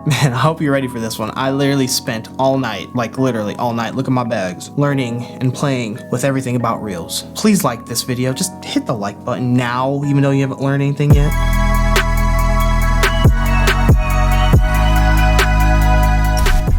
Man, I hope you're ready for this one. I literally spent all night, like literally all night, look at my bags, learning and playing with everything about Reels. Please like this video. Just hit the like button now, even though you haven't learned anything yet.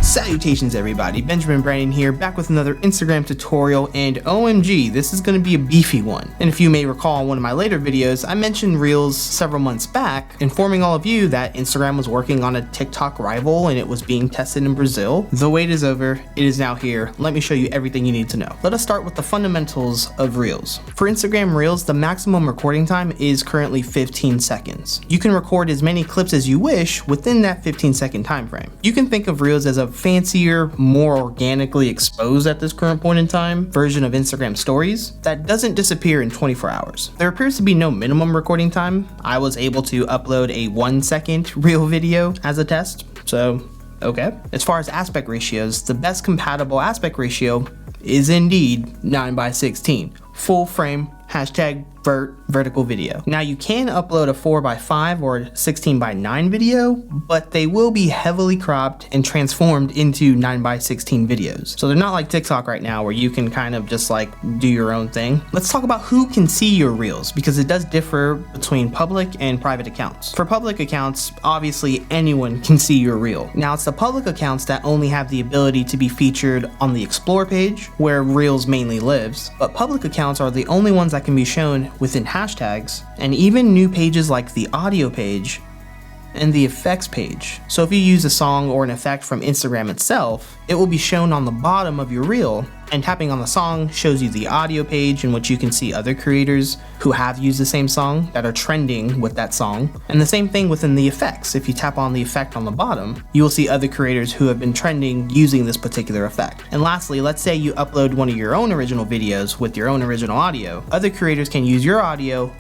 Salutations everybody, Benjamin Brandon here, back with another Instagram tutorial, and OMG, this is going to be a beefy one. And if you may recall in one of my later videos, I mentioned Reels several months back, informing all of you that Instagram was working on a TikTok rival and it was being tested in Brazil. The wait is over, it is now here. Let me show you everything you need to know. Let us start with the fundamentals of Reels. For Instagram Reels, the maximum recording time is currently 15 seconds. You can record as many clips as you wish within that 15-second time frame. You can think of Reels as a fancier, more organically exposed at this current point in time version of Instagram stories that doesn't disappear in 24 hours. There appears to be no minimum recording time. I was able to upload a 1-second reel video as a test, so okay. As far as aspect ratios, the best compatible aspect ratio is indeed 9:16, full frame, #vertical video. Now you can upload a 4:5 or 16:9 video, but they will be heavily cropped and transformed into 9:16 videos. So they're not like TikTok right now where you can kind of just like do your own thing. Let's talk about who can see your Reels, because it does differ between public and private accounts. For public accounts, obviously anyone can see your Reel. Now it's the public accounts that only have the ability to be featured on the Explore page, where Reels mainly lives, but public accounts are the only ones that can be shown within hashtags, and even new pages like the audio page and the effects page. So if you use a song or an effect from Instagram itself, it will be shown on the bottom of your reel, and tapping on the song shows you the audio page in which you can see other creators who have used the same song that are trending with that song. And the same thing within the effects. If you tap on the effect on the bottom, you will see other creators who have been trending using this particular effect. And lastly, let's say you upload one of your own original videos with your own original audio. Other creators can use your audio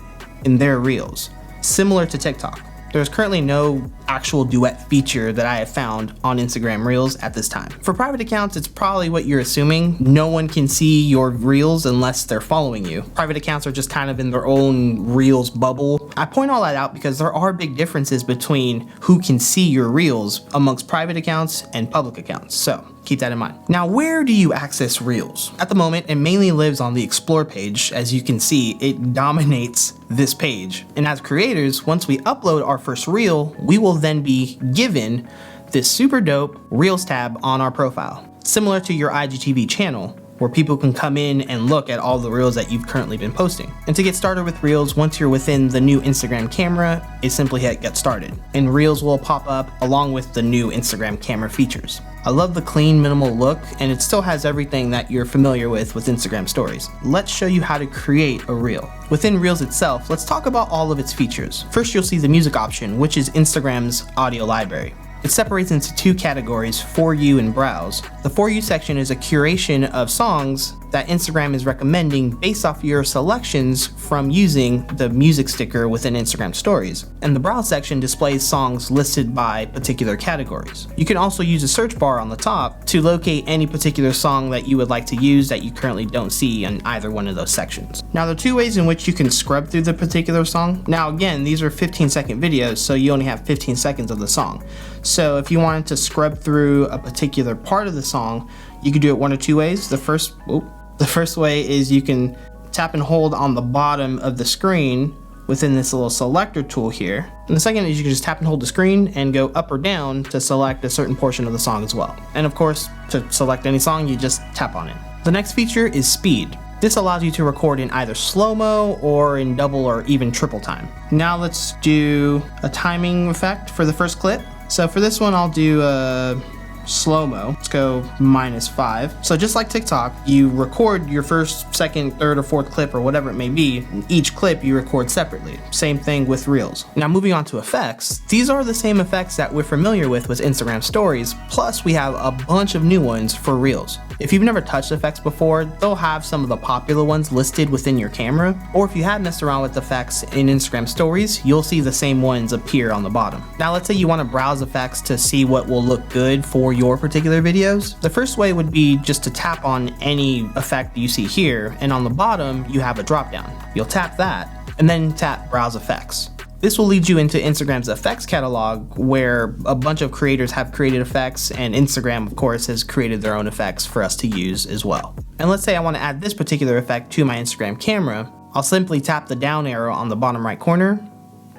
in their reels, similar to TikTok. There's currently no actual duet feature that I have found on Instagram Reels at this time. For private accounts, it's probably what you're assuming. No one can see your Reels unless they're following you. Private accounts are just kind of in their own Reels bubble. I point all that out because there are big differences between who can see your Reels amongst private accounts and public accounts. So keep that in mind. Now, where do you access Reels? At the moment, it mainly lives on the Explore page. As you can see, it dominates this page. And as creators, once we upload our first Reel, we will then be given this super dope Reels tab on our profile, similar to your IGTV channel, where people can come in and look at all the Reels that you've currently been posting. And to get started with Reels, once you're within the new Instagram camera, is simply hit get started, and Reels will pop up along with the new Instagram camera features. I love the clean, minimal look, and it still has everything that you're familiar with Instagram stories. Let's show you how to create a Reel. Within Reels itself, let's talk about all of its features. First, you'll see the music option, which is Instagram's audio library. It separates into two categories, For You and Browse. The For You section is a curation of songs that Instagram is recommending based off your selections from using the music sticker within Instagram stories. And the Browse section displays songs listed by particular categories. You can also use a search bar on the top to locate any particular song that you would like to use that you currently don't see in either one of those sections. Now, there are two ways in which you can scrub through the particular song. Now again, these are 15-second videos, so you only have 15 seconds of the song. So if you wanted to scrub through a particular part of the song, you could do it one of two ways. The first way is you can tap and hold on the bottom of the screen within this little selector tool here. And the second is you can just tap and hold the screen and go up or down to select a certain portion of the song as well. And of course, to select any song, you just tap on it. The next feature is speed. This allows you to record in either slow-mo or in double or even triple time. Now let's do a timing effect for the first clip. So for this one, I'll do a slow-mo. Let's go -5. So just like TikTok, you record your first, second, third, or fourth clip or whatever it may be. And each clip you record separately. Same thing with Reels. Now moving on to effects, these are the same effects that we're familiar with Instagram stories, plus we have a bunch of new ones for Reels. If you've never touched effects before, they'll have some of the popular ones listed within your camera, or if you have messed around with effects in Instagram stories, you'll see the same ones appear on the bottom. Now let's say you want to browse effects to see what will look good for your particular videos. The first way would be just to tap on any effect you see here, and on the bottom you have a drop down. You'll tap that, and then tap Browse Effects. This will lead you into Instagram's effects catalog, where a bunch of creators have created effects, and Instagram, of course, has created their own effects for us to use as well. And let's say I want to add this particular effect to my Instagram camera. I'll simply tap the down arrow on the bottom right corner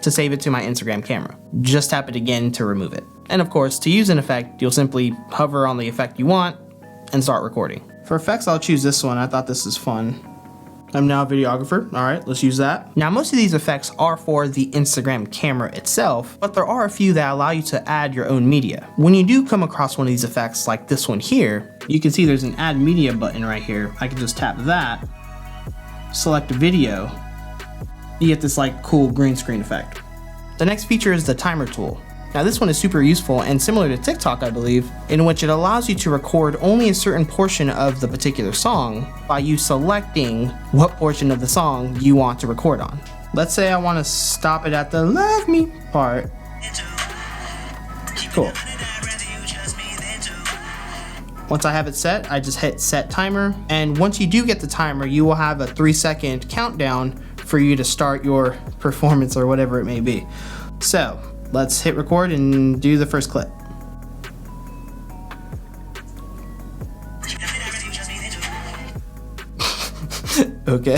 to save it to my Instagram camera. Just tap it again to remove it. And of course, to use an effect, you'll simply hover on the effect you want and start recording. For effects, I'll choose this one. I thought this is fun. I'm now a videographer. All right, let's use that. Now, most of these effects are for the Instagram camera itself, but there are a few that allow you to add your own media. When you do come across one of these effects like this one here, you can see there's an add media button right here. I can just tap that, select a video, you get this like cool green screen effect. The next feature is the timer tool. Now this one is super useful and similar to TikTok, I believe, in which it allows you to record only a certain portion of the particular song by you selecting what portion of the song you want to record on. Let's say I want to stop it at the love me part. Cool. Once I have it set, I just hit set timer, and once you do get the timer, you will have a 3-second countdown for you to start your performance or whatever it may be. So let's hit record and do the first clip. Okay,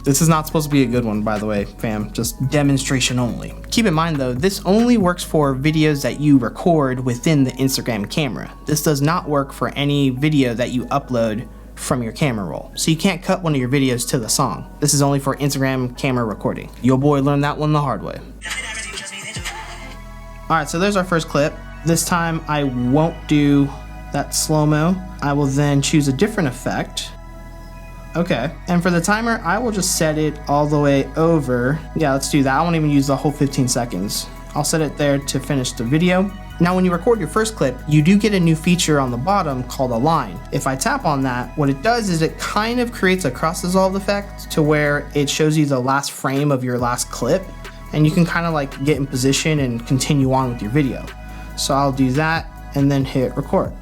this is not supposed to be a good one, by the way, fam, just demonstration only. Keep in mind though, this only works for videos that you record within the Instagram camera. This does not work for any video that you upload from your camera roll. So you can't cut one of your videos to the song. This is only for Instagram camera recording. Yo boy learned that one the hard way. Alright, so there's our first clip. This time I won't do that slow-mo. I will then choose a different effect. Okay, and for the timer, I will just set it all the way over. Yeah, let's do that. I won't even use the whole 15 seconds. I'll set it there to finish the video. Now, when you record your first clip, you do get a new feature on the bottom called a line. If I tap on that, what it does is it kind of creates a cross dissolve effect to where it shows you the last frame of your last clip, and you can kind of like get in position and continue on with your video. So I'll do that and then hit record.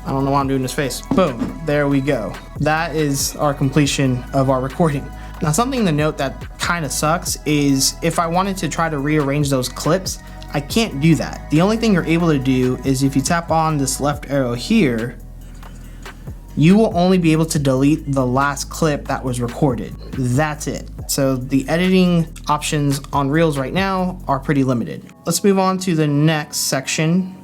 I don't know why I'm doing this face. Boom, there we go. That is our completion of our recording. Now, something to note that kind of sucks is if I wanted to try to rearrange those clips, I can't do that. The only thing you're able to do is if you tap on this left arrow here, you will only be able to delete the last clip that was recorded. That's it. So the editing options on Reels right now are pretty limited. Let's move on to the next section,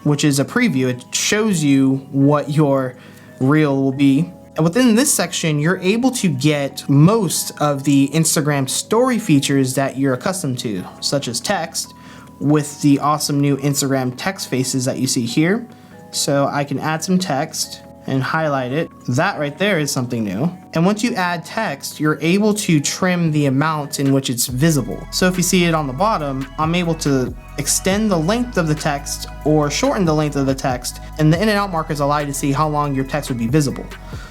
which is a preview. It shows you what your reel will be. And within this section, you're able to get most of the Instagram story features that you're accustomed to, such as text, with the awesome new Instagram text faces that you see here. So I can add some text and highlight it. That right there is something new. And once you add text, you're able to trim the amount in which it's visible. So if you see it on the bottom, I'm able to extend the length of the text or shorten the length of the text, and the in and out markers allow you to see how long your text would be visible.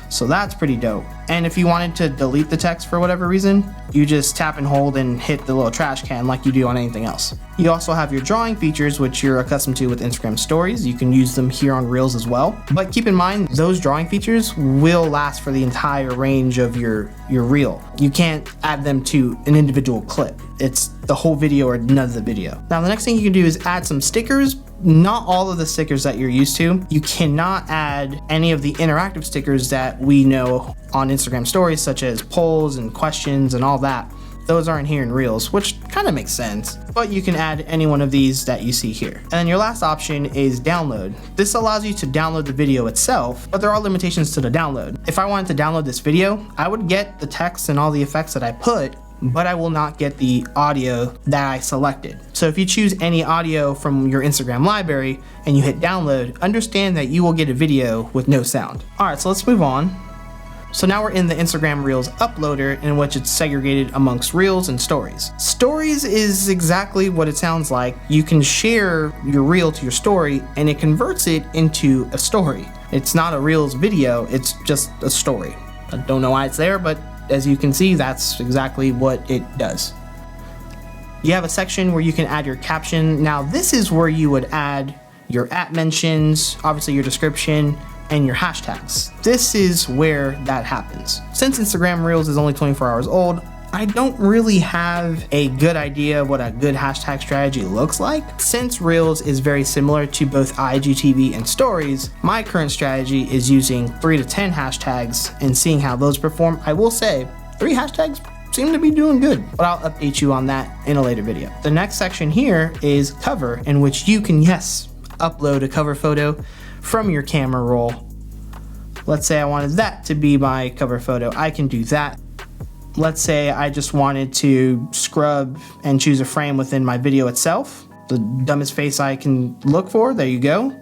So that's pretty dope. And if you wanted to delete the text for whatever reason, you just tap and hold and hit the little trash can like you do on anything else. You also have your drawing features, which you're accustomed to with Instagram stories. You can use them here on Reels as well. But keep in mind, those drawing features will last for the entire range of your reel. You can't add them to an individual clip. It's the whole video or none of the video. Now, the next thing you can do is add some stickers. Not all of the stickers that you're used to. You cannot add any of the interactive stickers that we know on Instagram stories, such as polls and questions and all that. Those aren't here in Reels, which kind of makes sense, but you can add any one of these that you see here. And then your last option is download. This allows you to download the video itself, but there are limitations to the download. If I wanted to download this video, I would get the text and all the effects that I put, but I will not get the audio that I selected. So if you choose any audio from your Instagram library and you hit download, understand that you will get a video with no sound. All right, so let's move on. So now we're in the Instagram Reels uploader, in which it's segregated amongst Reels and Stories. Stories is exactly what it sounds like. You can share your Reel to your story and it converts it into a story. It's not a Reels video, it's just a story. I don't know why it's there, but as you can see, that's exactly what it does. You have a section where you can add your caption. Now this is where you would add your @ mentions, obviously your description, and your hashtags. This is where that happens. Since Instagram Reels is only 24 hours old, I don't really have a good idea what a good hashtag strategy looks like. Since Reels is very similar to both IGTV and Stories, my current strategy is using 3 to 10 hashtags and seeing how those perform. I will say 3 hashtags seem to be doing good, but I'll update you on that in a later video. The next section here is cover, in which you can, yes, upload a cover photo from your camera roll. Let's say I wanted that to be my cover photo. I can do that. Let's say I just wanted to scrub and choose a frame within my video itself. The dumbest face I can look for, there you go.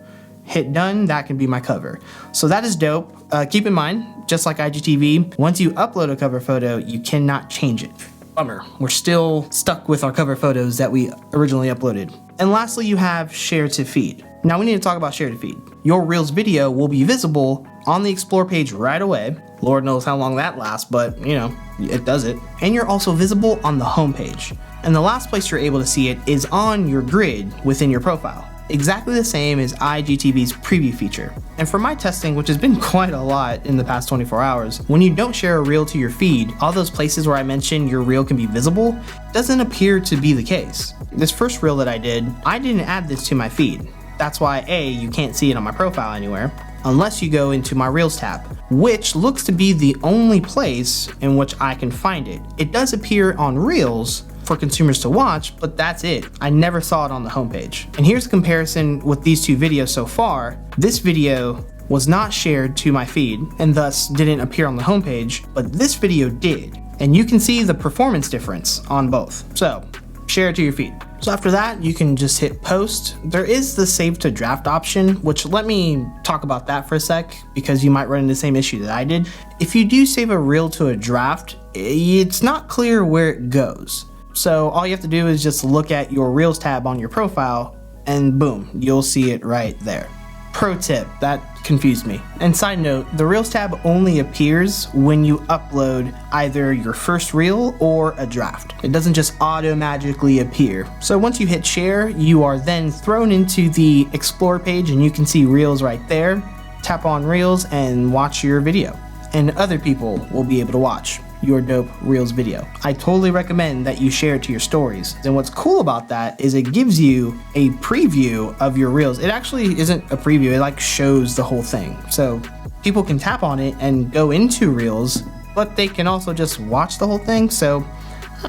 Hit done, that can be my cover. So that is dope. Keep in mind, just like IGTV, once you upload a cover photo, you cannot change it. Bummer, we're still stuck with our cover photos that we originally uploaded. And lastly, you have share to feed. Now we need to talk about share to feed. Your Reels video will be visible on the Explore page right away. Lord knows how long that lasts, but you know, it does it. And you're also visible on the home page. And the last place you're able to see it is on your grid within your profile. Exactly the same as IGTV's preview feature. And for my testing, which has been quite a lot in the past 24 hours, when you don't share a reel to your feed, all those places where I mentioned your reel can be visible doesn't appear to be the case. This first reel that I didn't add this to my feed. That's why A, you can't see it on my profile anywhere, unless you go into my Reels tab, which looks to be the only place in which I can find it. It does appear on Reels for consumers to watch, but that's it. I never saw it on the homepage. And here's a comparison with these 2 videos so far. This video was not shared to my feed and thus didn't appear on the homepage, but this video did. And you can see the performance difference on both. So share it to your feed. So after that, you can just hit post. There is the save to draft option, which let me talk about that for a sec, because you might run into the same issue that I did. If you do save a reel to a draft, it's not clear where it goes. So all you have to do is just look at your Reels tab on your profile and boom, you'll see it right there. Pro tip, that confused me. And side note, the Reels tab only appears when you upload either your first reel or a draft. It doesn't just auto-magically appear. So once you hit share, you are then thrown into the Explore page and you can see Reels right there. Tap on Reels and watch your video. And other people will be able to watch your dope Reels video. I totally recommend that you share it to your stories. And what's cool about that is it gives you a preview of your Reels. It actually isn't a preview, it like shows the whole thing. So people can tap on it and go into Reels, but they can also just watch the whole thing. So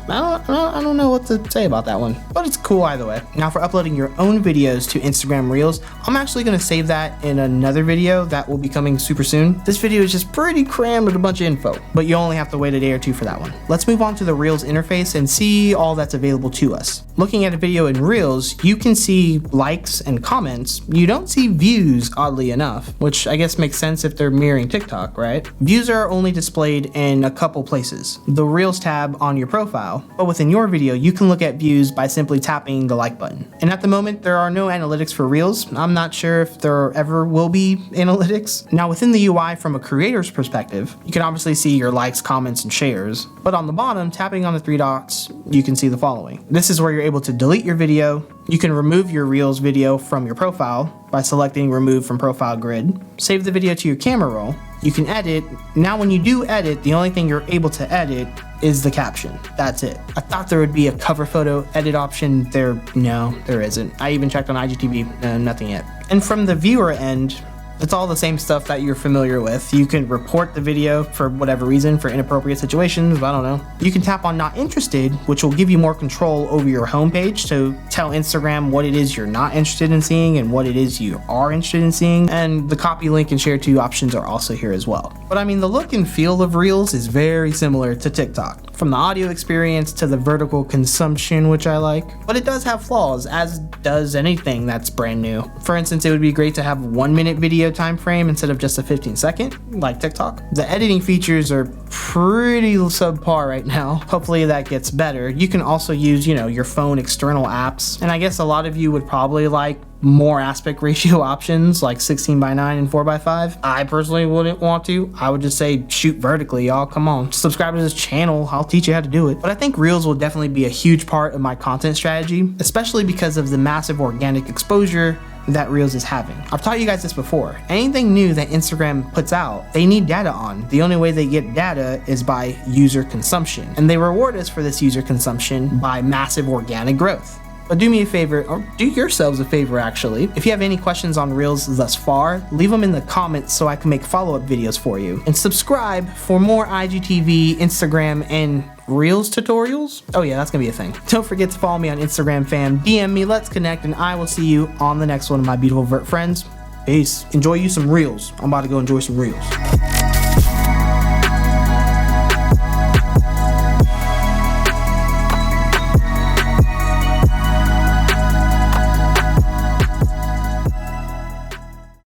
I don't know what to say about that one, but it's cool either way. Now for uploading your own videos to Instagram Reels, I'm actually going to save that in another video that will be coming super soon. This video is just pretty crammed with a bunch of info, but you only have to wait a day or 2 for that one. Let's move on to the Reels interface and see all that's available to us. Looking at a video in Reels, you can see likes and comments. You don't see views, oddly enough, which I guess makes sense if they're mirroring TikTok, right? Views are only displayed in a couple places. The Reels tab on your profile, but within your video, you can look at views by simply tapping the like button. And at the moment, there are no analytics for Reels. I'm not sure if there ever will be analytics. Now within the UI from a creator's perspective, you can obviously see your likes, comments, and shares. But on the bottom, tapping on the 3 dots, you can see the following. This is where you're able to delete your video. You can remove your Reels video from your profile by selecting remove from profile grid. Save the video to your camera roll. You can edit. Now when you do edit, the only thing you're able to edit is the caption. That's it. I thought there would be a cover photo edit option there. No, there isn't. I even checked on IGTV, nothing yet. And from the viewer end, it's all the same stuff that you're familiar with. You can report the video for whatever reason, for inappropriate situations, I don't know. You can tap on not interested, which will give you more control over your homepage to tell Instagram what it is you're not interested in seeing and what it is you are interested in seeing. And the copy link and share to options are also here as well. But I mean, the look and feel of Reels is very similar to TikTok. From the audio experience to the vertical consumption, which I like. But it does have flaws, as does anything that's brand new. For instance, it would be great to have 1 minute video time frame instead of just a 15-second, like TikTok. The editing features are pretty subpar right now. Hopefully that gets better. You can also use, your phone external apps. And I guess a lot of you would probably like more aspect ratio options like 16:9 and 4:5. I personally wouldn't want to. I would just say shoot vertically, y'all. Come on, subscribe to this channel. I'll teach you how to do it. But I think Reels will definitely be a huge part of my content strategy, especially because of the massive organic exposure that Reels is having. I've taught you guys this before. Anything new that Instagram puts out, they need data on. The only way they get data is by user consumption, and they reward us for this user consumption by massive organic growth. But do me a favor, or do yourselves a favor actually. If you have any questions on Reels thus far, leave them in the comments so I can make follow-up videos for you. And subscribe for more IGTV, Instagram, and Reels tutorials? Oh yeah, that's gonna be a thing. Don't forget to follow me on Instagram, fam. DM me, let's connect, and I will see you on the next one of my beautiful vert friends. Peace. Enjoy you some Reels. I'm about to go enjoy some Reels.